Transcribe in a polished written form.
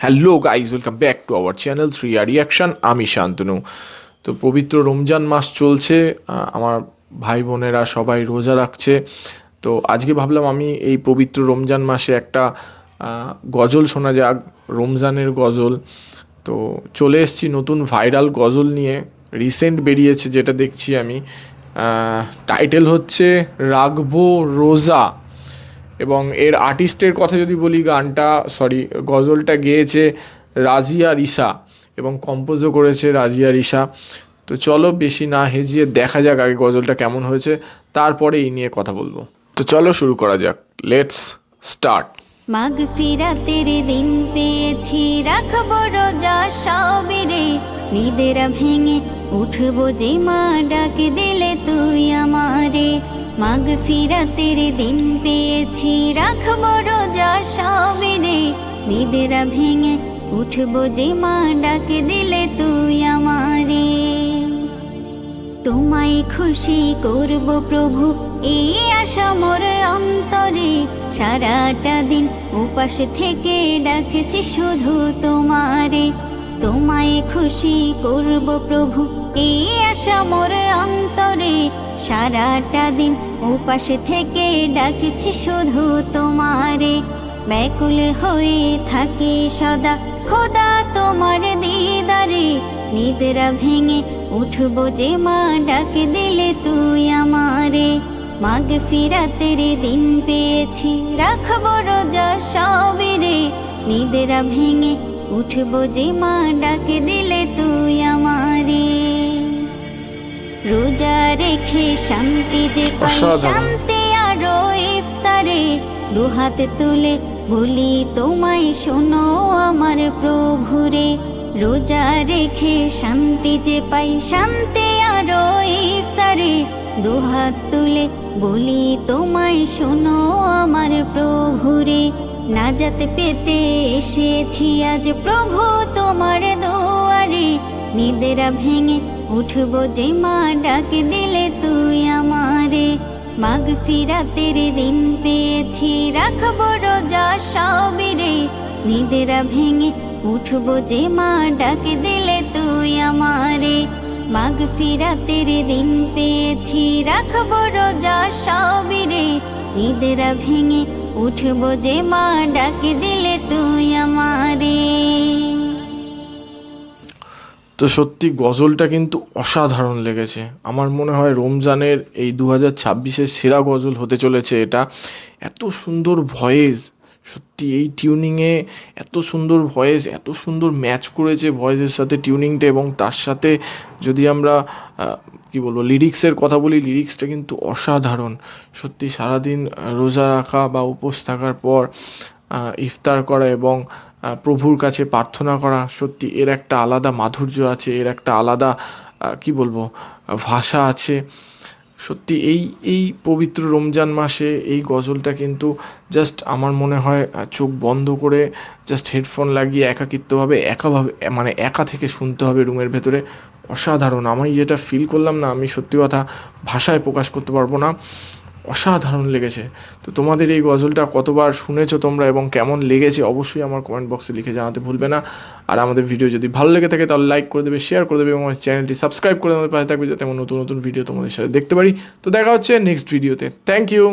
Hello guys, welcome back to our channel Shriya reaction. আমি শান্তনু। তো পবিত্র রমজান মাস চলছে, আমার ভাই বোনেরা সবাই রোজা রাখছে। তো আজকে ভাবলাম আমি এই পবিত্র রমজান মাসে একটা গজল শোনা যাক, রমজানের গজল। তো চলে এসেছি নতুন ভাইরাল গজল নিয়ে, রিসেন্ট বেরিয়েছে যেটা দেখছি আমি। টাইটেল হচ্ছে রাখবো রোজা, এবং এর আর্টিস্টের কথা যদি বলি, গজলটা গেয়েছে রাজিয়া রিসা এবং কম্পোজও করেছে রাজিয়া রিসা। তো চলো বেশি না হেজিয়ে দেখা যাক আগে গজলটা কেমন হয়েছে, তারপরে এই নিয়ে কথা বলবো। তো চলো শুরু করা যাক, লেটস স্টার্ট। মাগফিরাতের দিন পেয়েছি, রাখবো রোজা সবিরে, নিদেরা ভেঙে উঠবো যে মা ডাকে দিলে তুই আমারে। মাগফিরাতের দিন পেয়েছি, রাখবো রোজা সবিরে, নিদেরা ভেঙে উঠবো যে মা ডাকে দিলে তুই আমারে। তোমায় খুশি করব প্রভু, এই আশা মোর অন্তরে, সারাটা দিন উপাস থেকে ডাকছি শুধু তোমারে। তোমায় খুশি করব প্রভু, এই আশা মোর অন্তরে, সারাটা দিন উপাস থেকে ডাকছি শুধু তোমারে। ব্যাকুল হয়ে থাকি সদা খোদা তোমার দিদারে, নিদেরা ভেঙে উঠবো যে মা ডাকে দিলে তুই আমারে। মাগফিরাতের দিন পেয়েছি, রাখবো রোজা সবিরে, নিদেরা ভেঙে উঠবো যে মা ডাকে দিলে তুই আমারে। রোজা রেখে শান্তি যে পাই, শান্তি আরো ইফতারে, দুহাত তুলে বলি তোমায় শোনো আমার প্রভুরে। রোজা রেখে শান্তি যে পাই, শান্তি আরো ইফতারে, দুহাত তুলে বলি তোমায় শোনো আমার প্রভুরে। নাজাত পেতে এসেছি আজ প্রভু তোমার দুয়ারে, নিদেরা ভেঙে উঠবো যে মা ডাকে দিলে তুই আমারে। মাগফিরাতের দিন পেয়েছি, রাখবো রোজা সবিরে, নিদেরা ভেঙে উঠবো যে মা ডাকে দিলে তুই আমারে। মাগফিরাতের দিন পেয়েছি, রাখবো রোজা সবিরে, নিদেরা ভেঙে উঠবো যে মা ডাকে দিলে তুই আমারে। তো সত্যি গজলটা কিন্তু অসাধারণ লেগেছে। আমার মনে হয় রমজানের এই 2026-এর সেরা গজল হতে চলেছে এটা। এত সুন্দর ভয়েস, সত্যি এই টিউনিংয়ে এত সুন্দর ভয়েস, এত সুন্দর ম্যাচ করেছে ভয়েসের সাথে টিউনিংটা। এবং তার সাথে যদি আমরা লিরিক্সের কথা বলি, লিরিক্সটা কিন্তু অসাধারণ। সত্যি সারাদিন রোজা রাখা বা উপোস থাকার পর ইফতার করা এবং প্রভুর কাছে প্রার্থনা করা, সত্যি এর একটা আলাদা মাধুর্য আছে, এর একটা আলাদা ভাষা আছে। সত্যি এই পবিত্র রমজান মাসে এই গজলটা কিন্তু জাস্ট আমার মনে হয় চোখ বন্ধ করে জাস্ট হেডফোন লাগিয়ে একাকিত্বভাবে একা থেকে শুনতে হবে রুমের ভেতরে। অসাধারণ। আমি যেটা ফিল করলাম না, আমি সত্যি কথা ভাষায় প্রকাশ করতে পারবো না। অসাধারণ লেগেছে। তো তোমাদের এই গজলটা কতবার শুনেছো তোমরা এবং কেমন লেগেছে অবশ্যই আমার কমেন্ট বক্সে লিখে জানাতে ভুলবে না। আর আমাদের ভিডিও যদি ভালো লেগে থাকে তাহলে লাইক করে দেবে, শেয়ার করে দেবে এবং আমার চ্যানেলটি সাবস্ক্রাইব করে আমাদের পাশে থাকবে, যাতে আমার নতুন নতুন ভিডিও তোমাদের সাথে দেখতে পারি। তো দেখা হচ্ছে নেক্সট ভিডিওতে। Thank you.